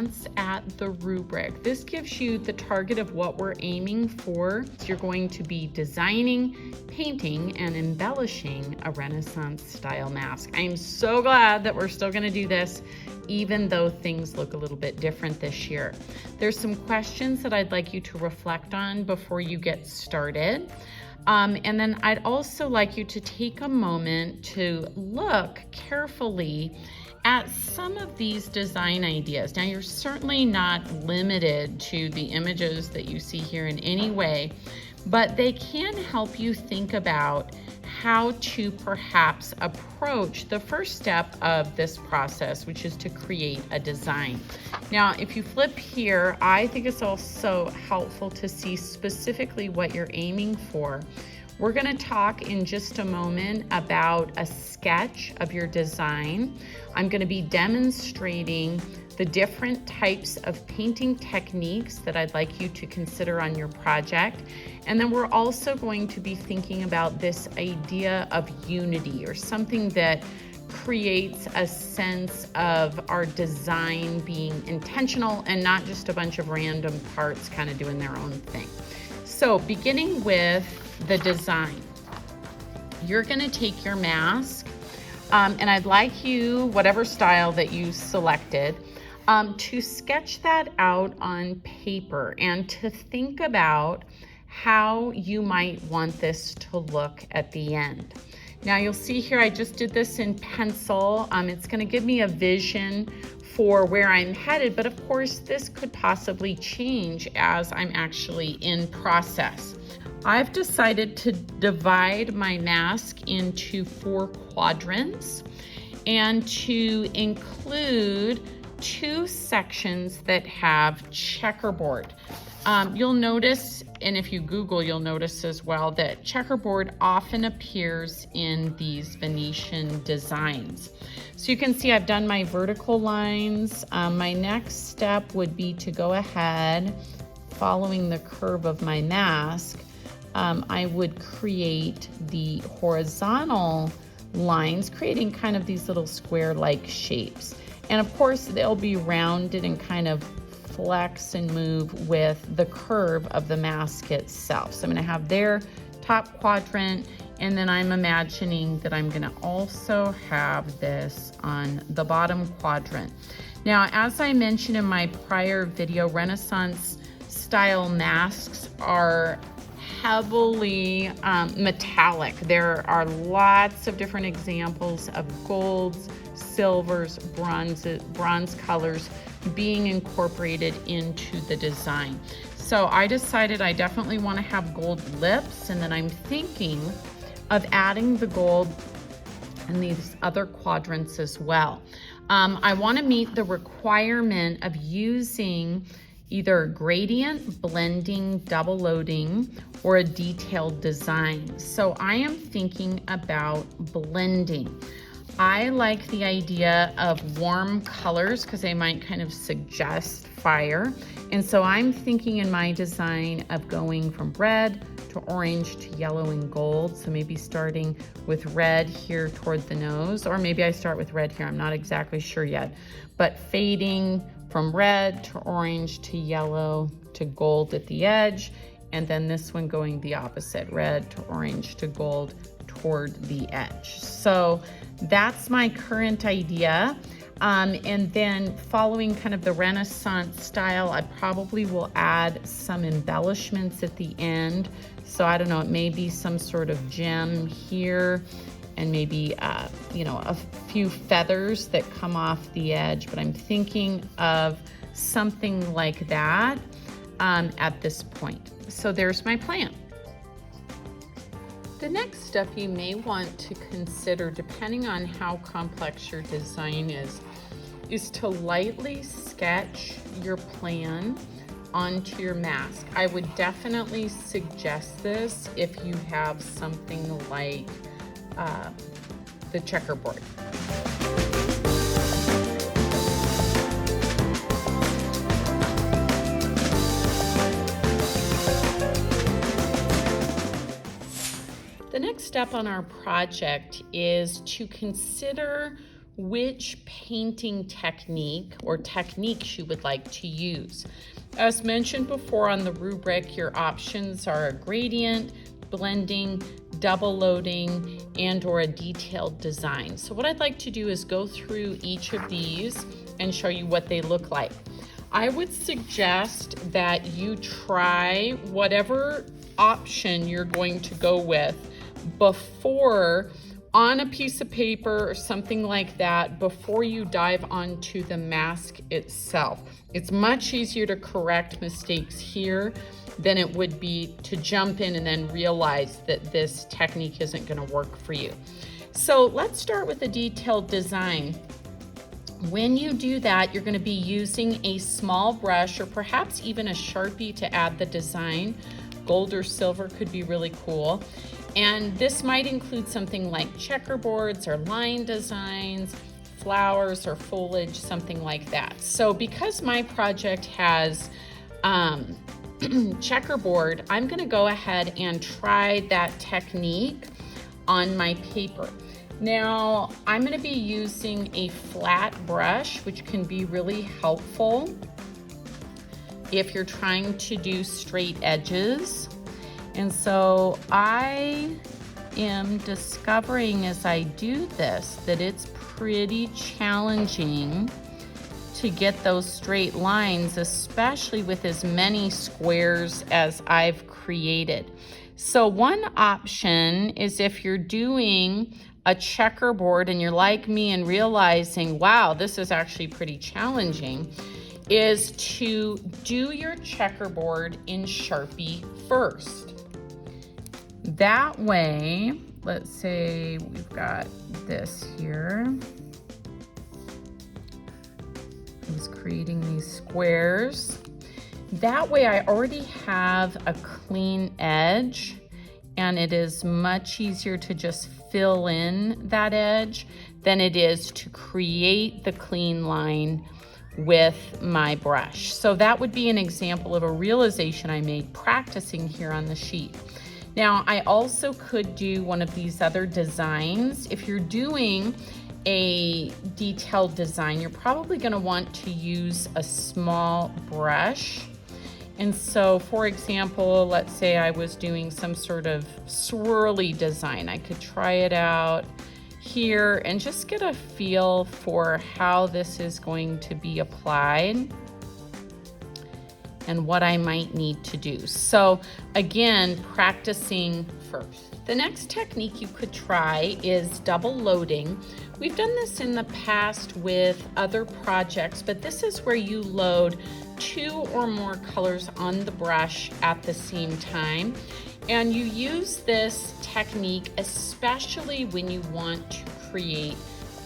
glance at the rubric. This gives you the target of what we're aiming for. You're going to be designing, painting, and embellishing a Renaissance style mask. I am so glad that we're still going to do this, even though things look a little bit different this year. There's some questions that I'd like you to reflect on before you get started. And then I'd also like you to take a moment to look carefully at some of these design ideas. Now, you're certainly not limited to the images that you see here in any way, but they can help you think about how to perhaps approach the first step of this process, which is to create a design. Now, if you flip here, I think it's also helpful to see specifically what you're aiming for. We're going to talk in just a moment about a sketch of your design. I'm going to be demonstrating the different types of painting techniques that I'd like you to consider on your project. And then we're also going to be thinking about this idea of unity, or something that creates a sense of our design being intentional and not just a bunch of random parts kind of doing their own thing. So beginning with the design, you're going to take your mask, and I'd like you, whatever style that you selected, to sketch that out on paper and to think about how you might want this to look at the end. Now you'll see here I just did this in pencil. It's going to give me a vision for where I'm headed, but of course this could possibly change as I'm actually in process. I've decided to divide my mask into 4 quadrants and to include 2 sections that have checkerboard. You'll notice, and if you Google, you'll notice as well, that checkerboard often appears in these Venetian designs. So you can see I've done my vertical lines. My next step would be to go ahead, following the curve of my mask, I would create the horizontal lines, creating kind of these little square-like shapes. And of course, they'll be rounded and kind of flex and move with the curve of the mask itself. So I'm going to have their top quadrant, and then I'm imagining that I'm going to also have this on the bottom quadrant. Now, as I mentioned in my prior video, Renaissance style masks are heavily metallic. There are lots of different examples of golds, silvers, bronze colors being incorporated into the design. So I decided I definitely want to have gold lips, and then I'm thinking of adding the gold in these other quadrants as well. I want to meet the requirement of using either gradient, blending, double loading, or a detailed design. So I am thinking about blending. I like the idea of warm colors because they might kind of suggest fire. And so I'm thinking in my design of going from red to orange to yellow and gold. So maybe starting with red here toward the nose, or maybe I start with red here. I'm not exactly sure yet, but fading from red to orange to yellow to gold at the edge. And then this one going the opposite, red to orange to gold toward the edge. So that's my current idea. And then following kind of the Renaissance style, I probably will add some embellishments at the end. So I don't know, it may be some sort of gem here, and maybe, a few feathers that come off the edge, but I'm thinking of something like that at this point. So there's my plan. The next step you may want to consider, depending on how complex your design is to lightly sketch your plan onto your mask. I would definitely suggest this if you have something like the checkerboard. The next step on our project is to consider which painting technique or techniques you would like to use. As mentioned before on the rubric, your options are a gradient, blending, double loading, and or a detailed design. So what I'd like to do is go through each of these and show you what they look like. I would suggest that you try whatever option you're going to go with before, on a piece of paper or something like that, before you dive onto the mask itself. It's much easier to correct mistakes here than it would be to jump in and then realize that this technique isn't going to work for you. So let's start with a detailed design. When you do that, you're going to be using a small brush or perhaps even a Sharpie to add the design. Gold or silver could be really cool. And this might include something like checkerboards or line designs, flowers or foliage, something like that. So because my project has checkerboard, I'm going to go ahead and try that technique on my paper. Now, I'm going to be using a flat brush, which can be really helpful if you're trying to do straight edges. And so I am discovering as I do this that it's pretty challenging to get those straight lines, especially with as many squares as I've created. So one option is if you're doing a checkerboard and you're like me and realizing, wow, this is actually pretty challenging, is to do your checkerboard in Sharpie first. That way, let's say we've got this here. I was creating these squares. That way I already have a clean edge, and it is much easier to just fill in that edge than it is to create the clean line with my brush. So that would be an example of a realization I made practicing here on the sheet. Now, I also could do one of these other designs. If you're doing a detailed design, you're probably going to want to use a small brush. And so, for example, let's say I was doing some sort of swirly design. I could try it out here and just get a feel for how this is going to be applied and what I might need to do. So again, practicing first. The next technique you could try is double loading. We've done this in the past with other projects, but this is where you load 2 or more colors on the brush at the same time. And you use this technique especially when you want to create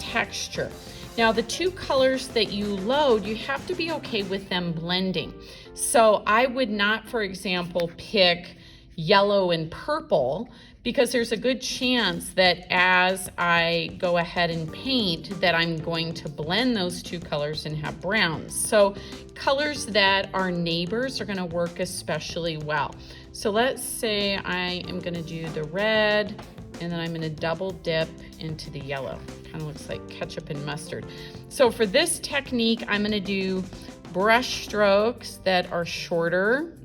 texture. Now, the 2 colors that you load, you have to be okay with them blending. So I would not, for example, pick yellow and purple, because there's a good chance that as I go ahead and paint that I'm going to blend those 2 colors and have browns. So colors that are neighbors are going to work especially well. So let's say I am going to do the red, and then I'm going to double dip into the yellow. Kind of looks like ketchup and mustard. So for this technique, I'm going to do brush strokes that are shorter,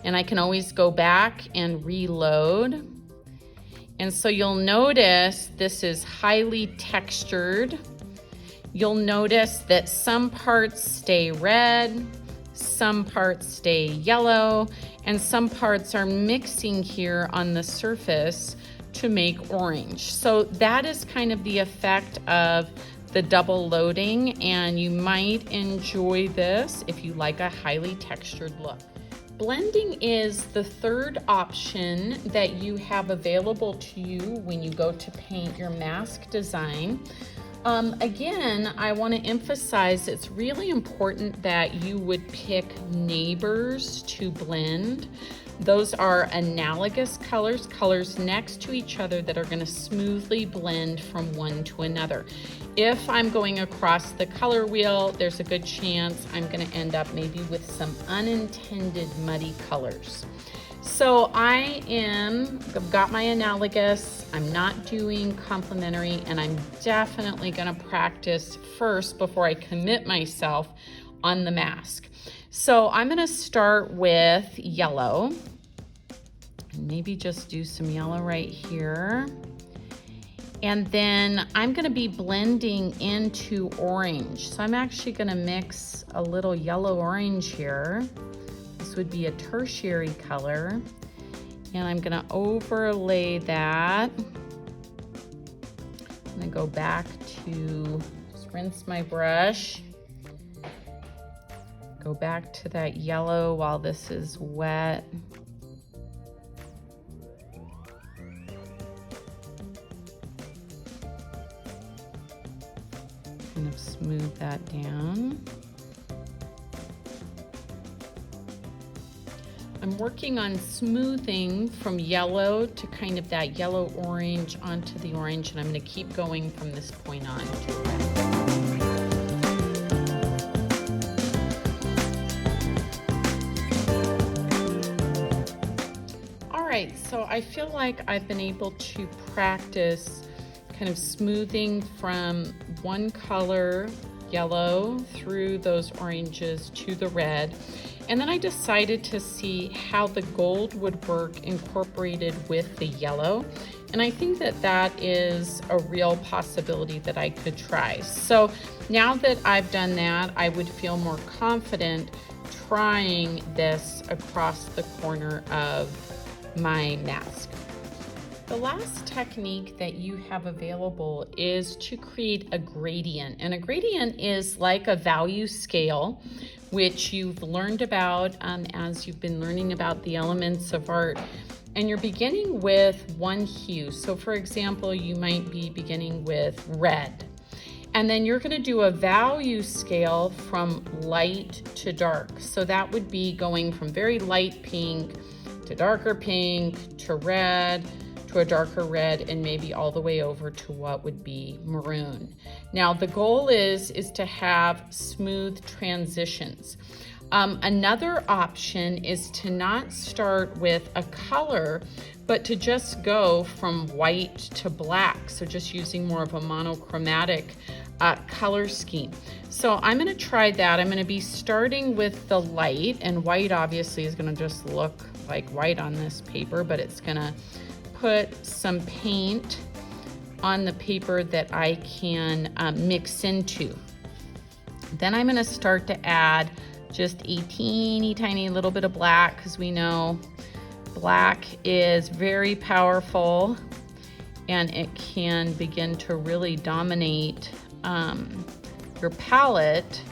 and I can always go back and reload. And so you'll notice this is highly textured. You'll notice that some parts stay red, some parts stay yellow, and some parts are mixing here on the surface to make orange. So that is kind of the effect of the double loading, and you might enjoy this if you like a highly textured look. Blending is the third option that you have available to you when you go to paint your mask design. Again, I want to emphasize it's really important that you would pick neighbors to blend. Those are analogous colors, colors next to each other that are going to smoothly blend from one to another. If I'm going across the color wheel, there's a good chance I'm going to end up maybe with some unintended muddy colors. So I've got my analogous, I'm not doing complementary, and I'm definitely gonna practice first before I commit myself on the mask. So I'm gonna start with yellow, and maybe just do some yellow right here. And then I'm gonna be blending into orange. So I'm actually gonna mix a little yellow orange here. This would be a tertiary color. And I'm gonna overlay that. I'm gonna go back to, just rinse my brush. Go back to that yellow while this is wet. Kind of smooth that down. I'm working on smoothing from yellow to kind of that yellow orange onto the orange, and I'm going to keep going from this point on. All right, so I feel like I've been able to practice kind of smoothing from one color, yellow, through those oranges to the red. And then I decided to see how the gold would work incorporated with the yellow. And I think that that is a real possibility that I could try. So now that I've done that, I would feel more confident trying this across the corner of my mask. The last technique that you have available is to create a gradient. And a gradient is like a value scale, which you've learned about as you've been learning about the elements of art. And you're beginning with one hue. So for example, you might be beginning with red. And then you're gonna do a value scale from light to dark. So that would be going from very light pink to darker pink to red, to a darker red, and maybe all the way over to what would be maroon. Now the goal is to have smooth transitions. Another option is to not start with a color, but to just go from white to black. So just using more of a monochromatic color scheme. So I'm gonna try that. I'm gonna be starting with the light, and white obviously is gonna just look like white on this paper, but it's gonna put some paint on the paper that I can mix into. Then I'm gonna start to add just a teeny tiny little bit of black, because we know black is very powerful and it can begin to really dominate your palette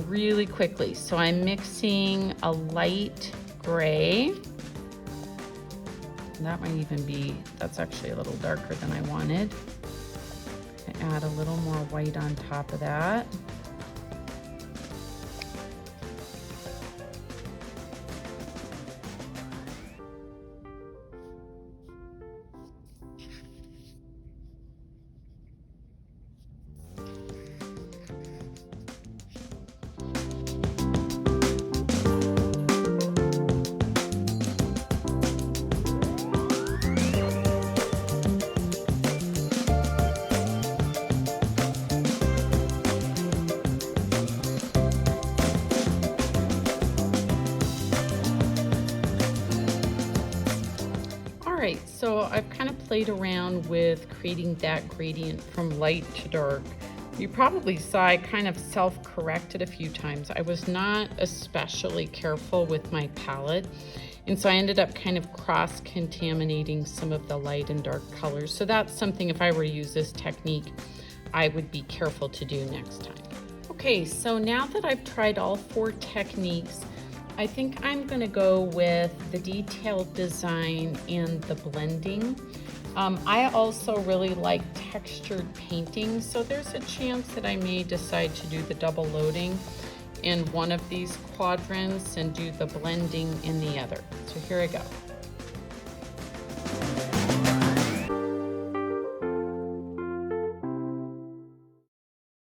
really quickly. So I'm mixing a light gray. That might even be, that's actually a little darker than I wanted. Add a little more white on top of that. Alright, so I've kind of played around with creating that gradient from light to dark. You probably saw I kind of self-corrected a few times. I was not especially careful with my palette, and so I ended up kind of cross-contaminating some of the light and dark colors. So that's something, if I were to use this technique, I would be careful to do next time. Okay, so now that I've tried all 4 techniques, I think I'm gonna go with the detailed design and the blending. I also really like textured painting, so there's a chance that I may decide to do the double loading in one of these quadrants and do the blending in the other. So here I go.